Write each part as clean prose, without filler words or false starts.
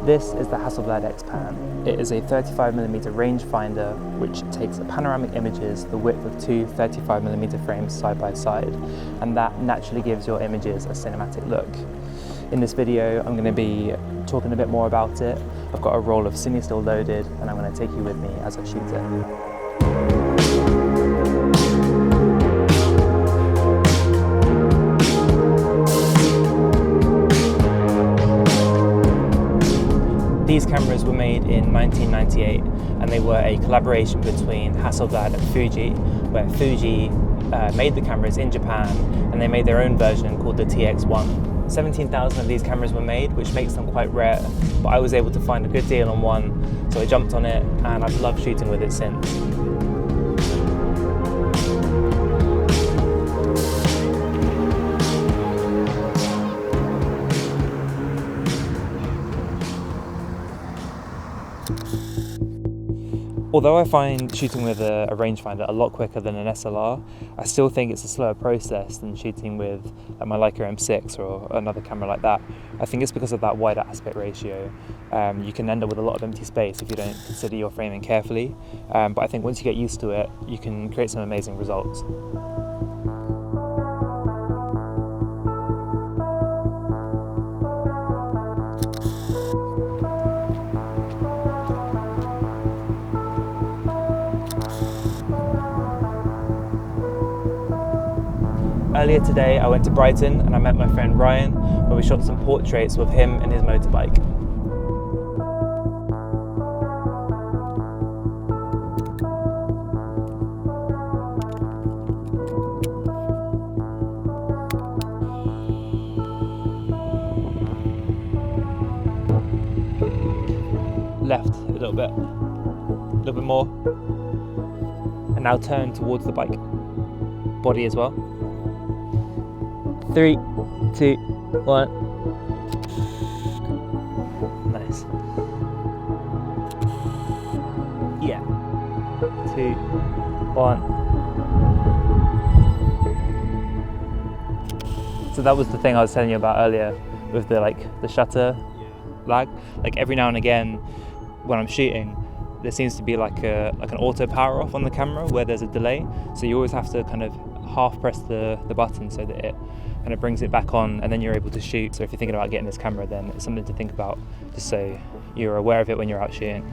This is the Hasselblad XPAN. It is a 35mm rangefinder which takes panoramic images the width of two 35mm frames side by side, and that naturally gives your images a cinematic look. In this video I'm going to be talking a bit more about it. I've got a roll of cine still loaded and I'm going to take you with me as I shoot it. These cameras were made in 1998 and they were a collaboration between Hasselblad and Fuji, where Fuji made the cameras in Japan and they made their own version called the TX1. 17,000 of these cameras were made, which makes them quite rare, but I was able to find a good deal on one, so I jumped on it and I've loved shooting with it since. Although I find shooting with a rangefinder a lot quicker than an SLR, I still think it's a slower process than shooting with my Leica M6 or another camera like that. I think it's because of that wider aspect ratio. You can end up with a lot of empty space if you don't consider your framing carefully, but I think once you get used to it, you can create some amazing results. Earlier today I went to Brighton and I met my friend Ryan, where we shot some portraits with him and his motorbike. Left a little bit more, and now turn towards the bike. Body as well. 3, 2, 1. Nice. Yeah. 2, 1. So that was the thing I was telling you about earlier with the shutter lag. Like every now and again when I'm shooting, there seems to be like an auto power off on the camera where there's a delay. So you always have to kind of half press the button so that it kind of brings it back on, and then you're able to shoot. So if you're thinking about getting this camera, then it's something to think about, just so you're aware of it when you're out shooting.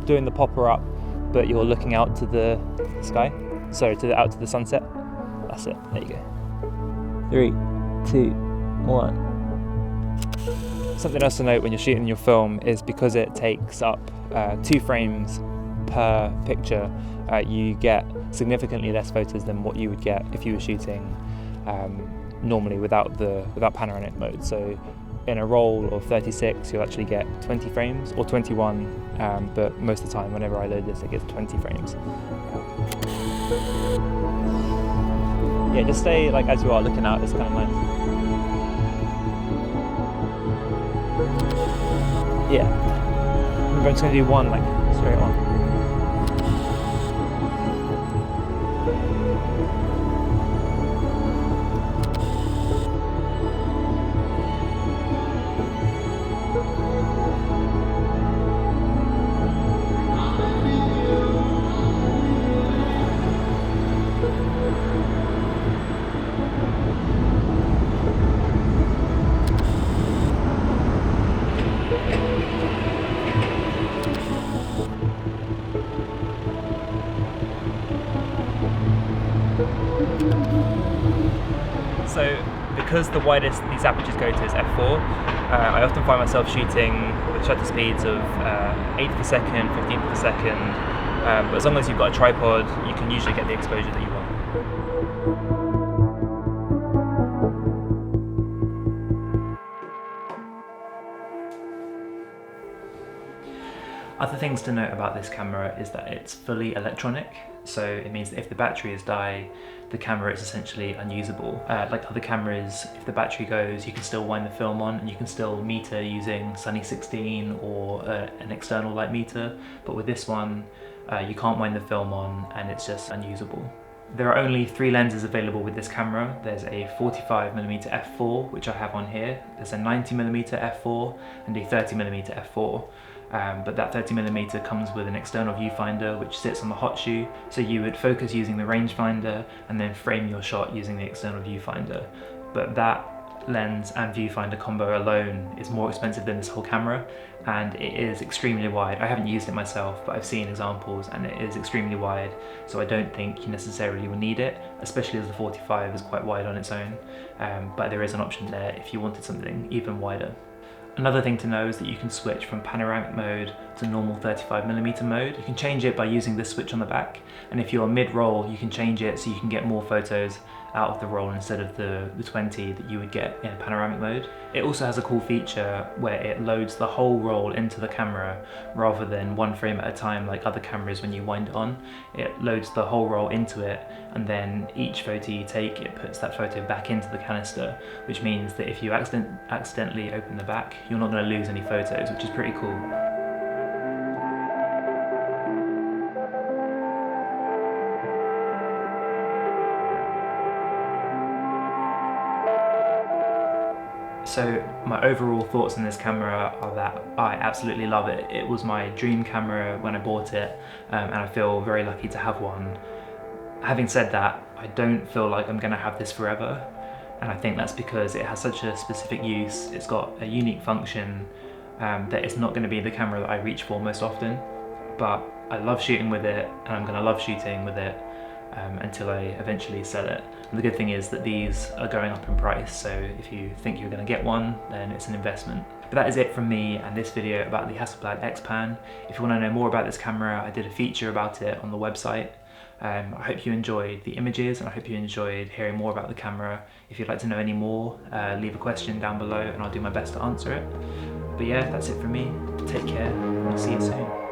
Doing the popper up, but you're looking out to the sky, out to the sunset. That's it, there you go. 3, 2, 1. Something else to note when you're shooting your film is because it takes up 2 frames per picture, you get significantly less photos than what you would get if you were shooting normally without panoramic mode. So in a roll of 36 you'll actually get 20 frames or 21, but most of the time whenever I load this it gets 20 frames. Yeah, just stay like as you are looking out, it's kind of nice. Yeah, I'm just going to do one straight on. So because the widest these apertures go to is f4, I often find myself shooting with shutter speeds of 8th per second, 15th per second, but as long as you've got a tripod, you can usually get the exposure that you want. Other things to note about this camera is that it's fully electronic, so it means that if the batteries die, the camera is essentially unusable. Like other cameras, if the battery goes, you can still wind the film on and you can still meter using Sunny 16 or an external light meter, but with this one, you can't wind the film on and it's just unusable. There are only 3 lenses available with this camera. There's a 45mm f4, which I have on here. There's a 90mm f4 and a 30mm f4. But that 30mm comes with an external viewfinder which sits on the hot shoe, so you would focus using the rangefinder and then frame your shot using the external viewfinder. But that lens and viewfinder combo alone is more expensive than this whole camera, and it is extremely wide. I haven't used it myself, but I've seen examples and it is extremely wide, so I don't think you necessarily will need it, especially as the 45 is quite wide on its own, but there is an option there if you wanted something even wider. Another thing to know is that you can switch from panoramic mode to normal 35mm mode. You can change it by using this switch on the back, and if you're mid-roll you can change it so you can get more photos out of the roll instead of the 20 that you would get in panoramic mode. It also has a cool feature where it loads the whole roll into the camera rather than one frame at a time like other cameras when you wind it on. It loads the whole roll into it, and then each photo you take, it puts that photo back into the canister, which means that if you accidentally open the back, you're not going to lose any photos, which is pretty cool. So my overall thoughts on this camera are that I absolutely love it. It was my dream camera when I bought it, and I feel very lucky to have one. Having said that, I don't feel like I'm going to have this forever, and I think that's because it has such a specific use. It's got a unique function that it's not going to be the camera that I reach for most often, but I love shooting with it, and I'm going to love shooting with it until I eventually sell it. And the good thing is that these are going up in price, so if you think you're going to get one, then it's an investment. But that is it from me and this video about the Hasselblad XPAN. If you want to know more about this camera, I did a feature about it on the website. I hope you enjoyed the images, and I hope you enjoyed hearing more about the camera. If you'd like to know any more, leave a question down below and I'll do my best to answer it. But yeah, that's it from me. Take care, and I'll see you soon.